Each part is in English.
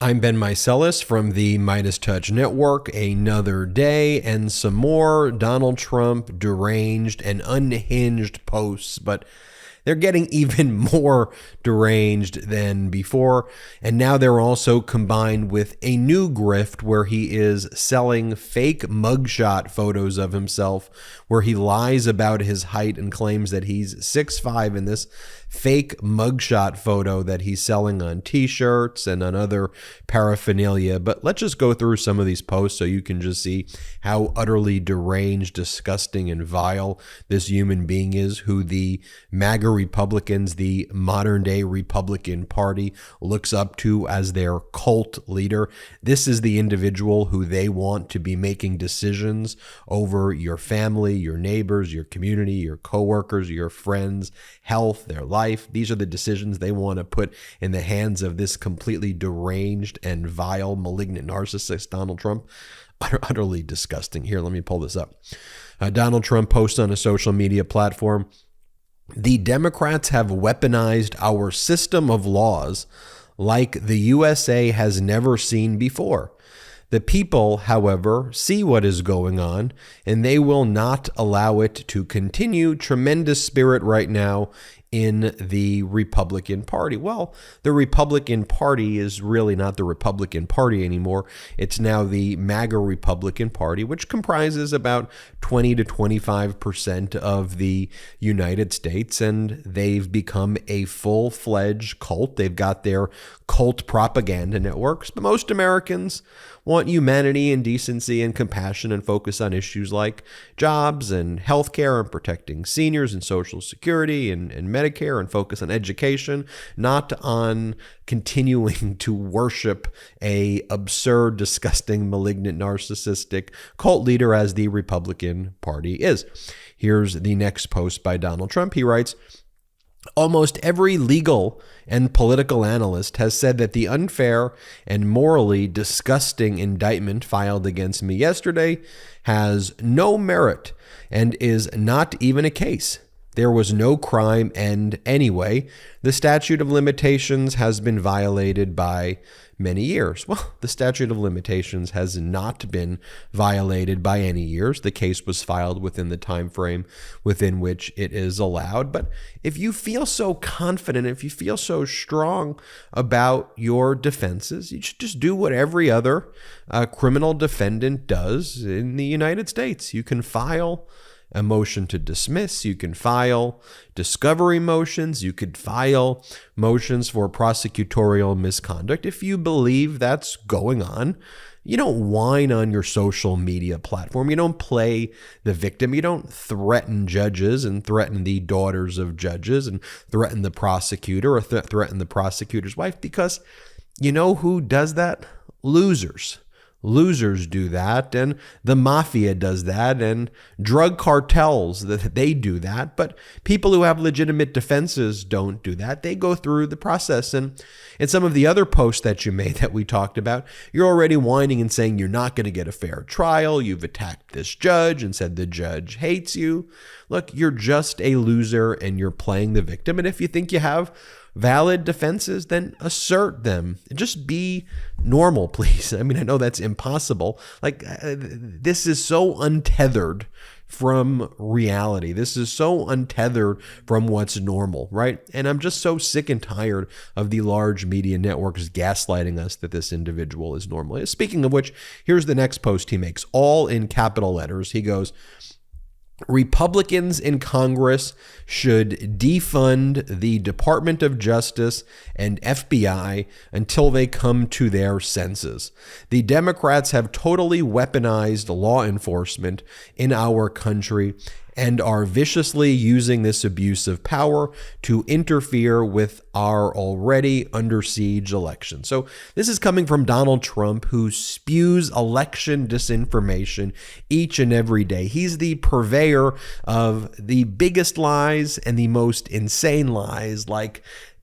I'm Ben Meiselas from the MeidasTouch network. Another day and some more Donald Trump deranged and unhinged posts, but they're getting even more deranged than before. And now they're also combined with a new grift where he is selling fake mugshot photos of himself, where he lies about his height and claims that he's 6'5" in this fake mugshot photo that he's selling on t-shirts and on other paraphernalia. But let's just go through some of these posts so you can just see how utterly deranged, disgusting, and vile this human being is, who the MAGA Republicans, the modern day Republican Party, looks up to as their cult leader. This is the individual who they want to be making decisions over your family, your neighbors, your community, your coworkers, your friends, health, their life. These are the decisions they want to put in the hands of this completely deranged and vile, malignant narcissist, Donald Trump. Utterly disgusting. Here, let me pull this up. Donald Trump posts on a social media platform: "The Democrats have weaponized our system of laws like the USA has never seen before. The people, however, see what is going on, and they will not allow it to continue. Tremendous spirit right now in the Republican Party." Well, the Republican Party is really not the Republican Party anymore. It's now the MAGA Republican Party, which comprises about 20 to 25% of the United States, and they've become a full-fledged cult. They've got their cult propaganda networks, but most Americans want humanity and decency and compassion and focus on issues like jobs and healthcare and protecting seniors and Social Security and Medicare, and focus on education, not on continuing to worship a absurd, disgusting, malignant, narcissistic cult leader as the Republican Party is. Here's the next post by Donald Trump. He writes, "Almost every legal and political analyst has said that the unfair and morally disgusting indictment filed against me yesterday has no merit and is not even a case. There was no crime, and anyway, the statute of limitations has been violated by many years." Well, the statute of limitations has not been violated by any years. The case was filed within the time frame within which it is allowed. But if you feel so confident, if you feel so strong about your defenses, you should just do what every other criminal defendant does in the United States. You can file a motion to dismiss, you can file discovery motions, you could file motions for prosecutorial misconduct. If you believe that's going on, you don't whine on your social media platform. You don't play the victim. You don't threaten judges and threaten the daughters of judges and threaten the prosecutor or threaten the prosecutor's wife, because you know who does that? Losers. Losers do that, and the mafia does that, and drug cartels, that they do that. But people who have legitimate defenses don't do that. They go through the process. And in some of the other posts that you made that we talked about, you're already whining and saying you're not going to get a fair trial. You've attacked this judge and said the judge hates you. Look, you're just a loser and you're playing the victim. And if you think you have valid defenses, then assert them. Just be normal, please. I mean, I know that's impossible. This is so untethered from reality. This is so untethered from what's normal, right? And I'm just so sick and tired of the large media networks gaslighting us that this individual is normal. Speaking of which, here's the next post he makes, all in capital letters. He goes, "Republicans in Congress should defund the Department of Justice and FBI until they come to their senses. The Democrats have totally weaponized law enforcement in our country and are viciously using this abuse of power to interfere with our already under siege election." So this is coming from Donald Trump, who spews election disinformation each and every day. He's the purveyor of the biggest lies and the most insane lies, like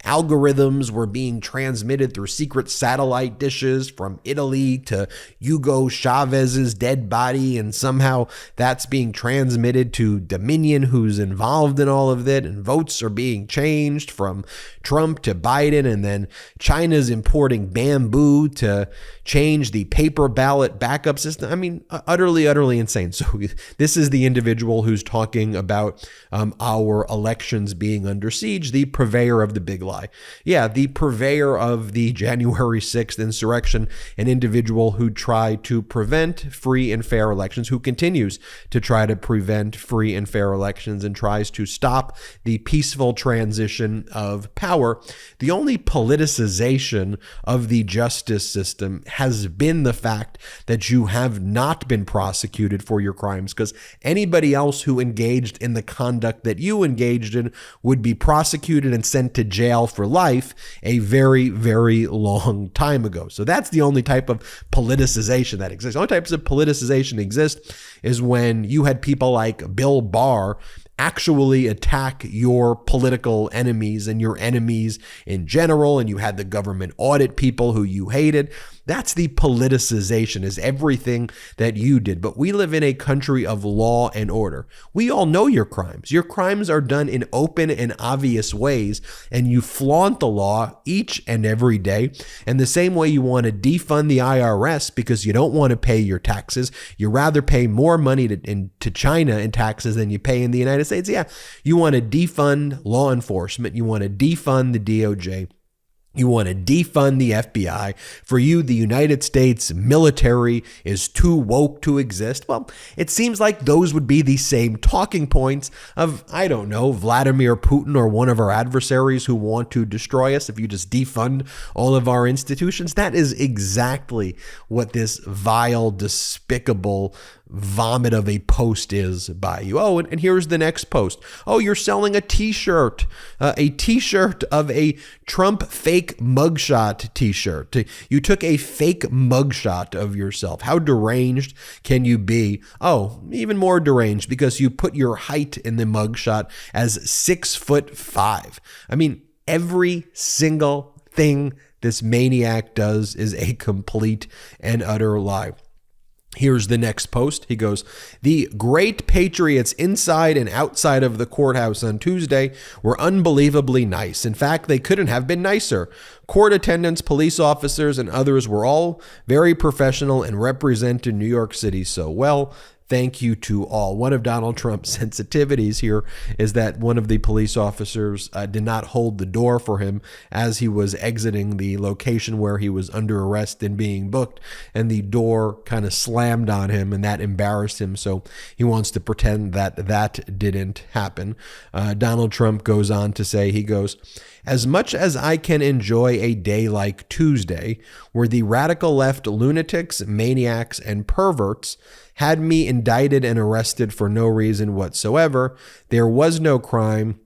algorithms were being transmitted through secret satellite dishes from Italy to Hugo Chavez's dead body, and somehow that's being transmitted to Dominion, who's involved in all of that, and votes are being changed from Trump to Biden, and then China's importing bamboo to change the paper ballot backup system. I mean, utterly insane. So this is the individual who's talking about our elections being under siege, the purveyor of the big lie. Yeah, the purveyor of the January 6th insurrection, an individual who tried to prevent free and fair elections, who continues to try to prevent free and fair elections and tries to stop the peaceful transition of power. The only politicization of the justice system has been the fact that you have not been prosecuted for your crimes, because anybody else who engaged in the conduct that you engaged in would be prosecuted and sent to jail for life a very, very long time ago. So that's the only type of politicization that exists. The only types of politicization exist is when you had people like Bill Barr actually attack your political enemies and your enemies in general, and you had the government audit people who you hated. That's the politicization, is everything that you did. But we live in a country of law and order. We all know your crimes. Your crimes are done in open and obvious ways, and you flaunt the law each and every day. And the same way you want to defund the IRS because you don't want to pay your taxes. You rather pay more money to China in taxes than you pay in the United States. Yeah, you want to defund law enforcement. You want to defund the DOJ. You want to defund the FBI. For you, the United States military is too woke to exist. Well, it seems like those would be the same talking points of, I don't know, Vladimir Putin or one of our adversaries who want to destroy us. If you just defund all of our institutions, that is exactly what this vile, despicable vomit of a post is by you. Oh, and here's the next post. Oh, you're selling a t-shirt of a Trump fake mugshot t-shirt. You took a fake mugshot of yourself. How deranged can you be? Oh, even more deranged because you put your height in the mugshot as 6'5". I mean, every single thing this maniac does is a complete and utter lie. Here's the next post. He goes, "The great patriots inside and outside of the courthouse on Tuesday were unbelievably nice. In fact, they couldn't have been nicer. Court attendants, police officers, and others were all very professional and represented New York City so well. Thank you to all." One of Donald Trump's sensitivities here is that one of the police officers did not hold the door for him as he was exiting the location where he was under arrest and being booked, and the door kind of slammed on him, and that embarrassed him. So he wants to pretend that that didn't happen. Donald Trump goes on to say, he goes, "As much as I can enjoy a day like Tuesday, where the radical left lunatics, maniacs, and perverts had me indicted and arrested for no reason whatsoever, there was no crime.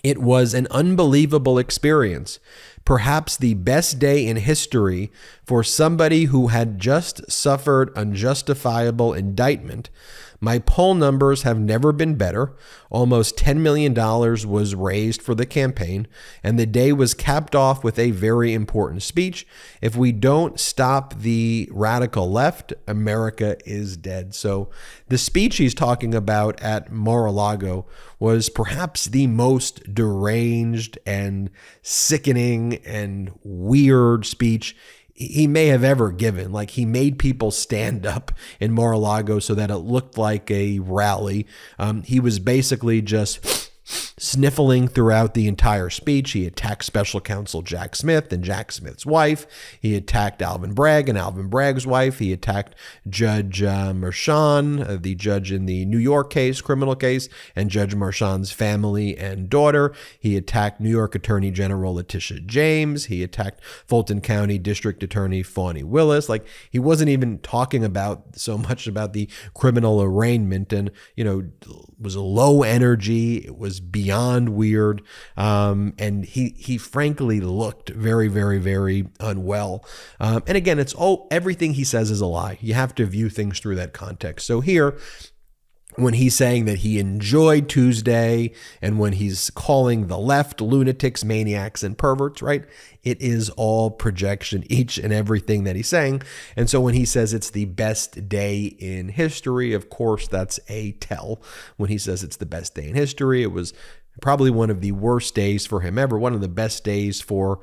It was an unbelievable experience. Perhaps the best day in history for somebody who had just suffered unjustifiable indictment. My poll numbers have never been better. Almost $10 million was raised for the campaign, and the day was capped off with a very important speech. If we don't stop the radical left, America is dead." So the speech he's talking about at Mar-a-Lago was perhaps the most deranged and sickening and weird speech he may have ever given. Like, he made people stand up in Mar-a-Lago so that it looked like a rally. He was basically just sniffling throughout the entire speech. He attacked special counsel Jack Smith and Jack Smith's wife. He attacked Alvin Bragg and Alvin Bragg's wife. He attacked Judge Merchan, the judge in the New York case, criminal case, and Judge Merchan's family and daughter. He attacked New York Attorney General Letitia James. He attacked Fulton County District Attorney Fani Willis. Like, he wasn't even talking about so much about the criminal arraignment, and, you know, it was low energy. It was beyond weird. And he frankly looked very, very, very unwell. And again, everything he says is a lie. You have to view things through that context. So here, when he's saying that he enjoyed Tuesday and when he's calling the left lunatics, maniacs, and perverts, right? It is all projection, each and everything that he's saying. And so when he says it's the best day in history, of course, that's a tell. When he says it's the best day in history, it was probably one of the worst days for him ever, one of the best days for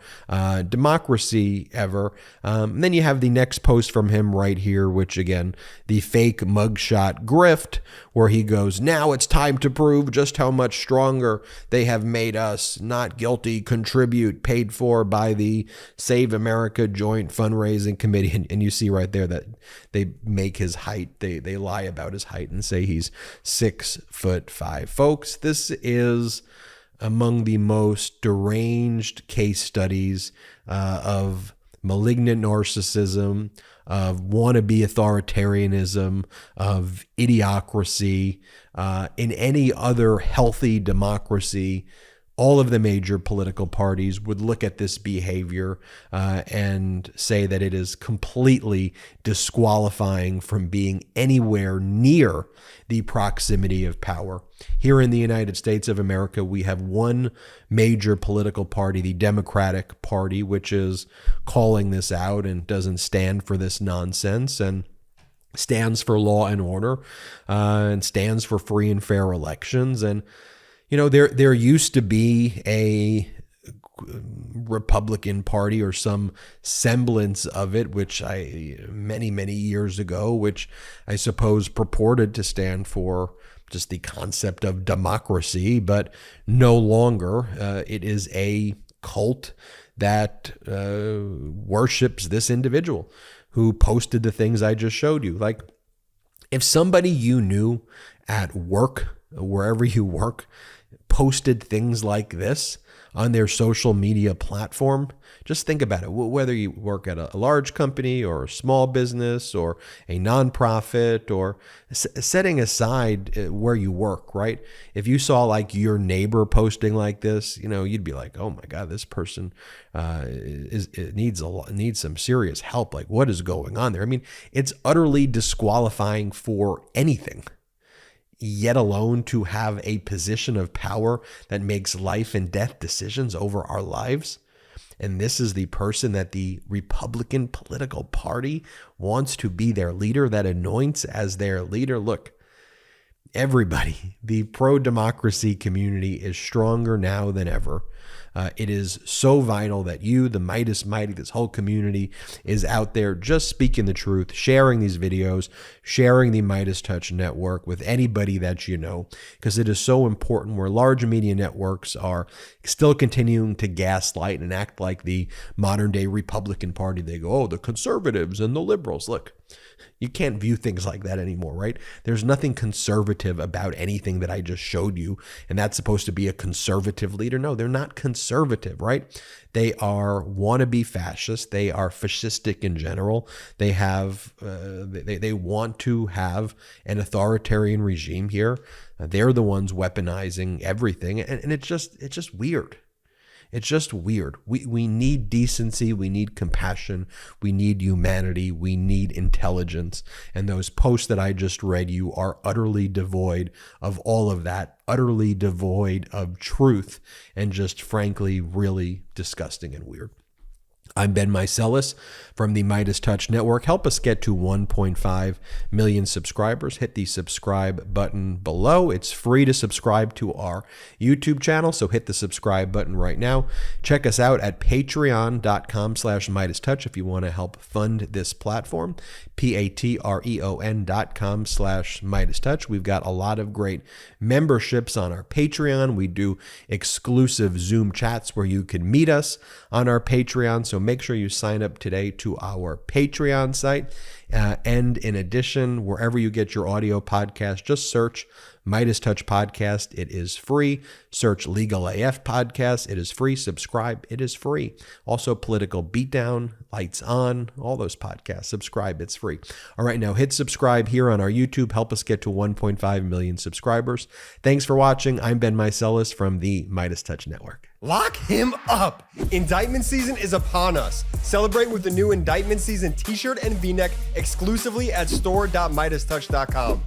democracy ever. And then you have the next post from him right here, which again, the fake mugshot grift, where he goes, now it's time to prove just how much stronger they have made us. Not guilty, contribute, paid for by the Save America Joint Fundraising Committee. And you see right there that they make his height. They lie about his height and say he's 6'5". Folks, this is among the most deranged case studies of malignant narcissism, of wannabe authoritarianism, of idiocracy. In any other healthy democracy, all of the major political parties would look at this behavior and say that it is completely disqualifying from being anywhere near the proximity of power. Here in the United States of America, we have one major political party, the Democratic Party, which is calling this out and doesn't stand for this nonsense and stands for law and order and stands for free and fair elections. And you know, there used to be a Republican Party or some semblance of it, which many years ago, which I suppose purported to stand for just the concept of democracy, but no longer. It is a cult that worships this individual who posted the things I just showed you. Like, if somebody you knew at work, wherever you work, posted things like this on their social media platform, just think about it. Whether you work at a large company or a small business or a nonprofit, or setting aside where you work, right? If you saw like your neighbor posting like this, you know, you'd be like, oh my God, this person needs some serious help. Like, what is going on there? I mean, it's utterly disqualifying for anything, yet alone to have a position of power that makes life and death decisions over our lives. And this is the person that the Republican political party wants to be their leader, that anoints as their leader. Look, everybody, the pro-democracy community is stronger now than ever. It is so vital that you, the Meidas Mighty, this whole community is out there just speaking the truth, sharing these videos, sharing the MeidasTouch network with anybody that you know, because it is so important, where large media networks are still continuing to gaslight and act like the modern day Republican Party. They go, oh, the conservatives and the liberals. Look, you can't view things like that anymore, right? There's nothing conservative about anything that I just showed you, and that's supposed to be a conservative leader. No, they're not conservative, right? They are wannabe fascists. They are fascistic in general. They have, they want to have an authoritarian regime here. They're the ones weaponizing everything, and it's just weird. It's just weird. We need decency. We need compassion. We need humanity. We need intelligence. And those posts that I just read you are utterly devoid of all of that, utterly devoid of truth, and just frankly, really disgusting and weird. I'm Ben Meiselas from the MeidasTouch Network. Help us get to 1.5 million subscribers. Hit the subscribe button below. It's free to subscribe to our YouTube channel, so hit the subscribe button right now. Check us out at patreon.com/MeidasTouch if you want to help fund this platform. patreon.com/MeidasTouch. We've got a lot of great memberships on our Patreon. We do exclusive Zoom chats where you can meet us on our Patreon. So make sure you sign up today to our Patreon site. And in addition, wherever you get your audio podcast, just search MeidasTouch Podcast. It is free. Search Legal AF Podcast. It is free. Subscribe. It is free. Also, Political Beatdown, Lights On, all those podcasts. Subscribe. It's free. All right, now hit subscribe here on our YouTube. Help us get to 1.5 million subscribers. Thanks for watching. I'm Ben Meiselas from the MeidasTouch Network. Lock him up! Indictment season is upon us. Celebrate with the new Indictment season t-shirt and v-neck exclusively at store.meidastouch.com.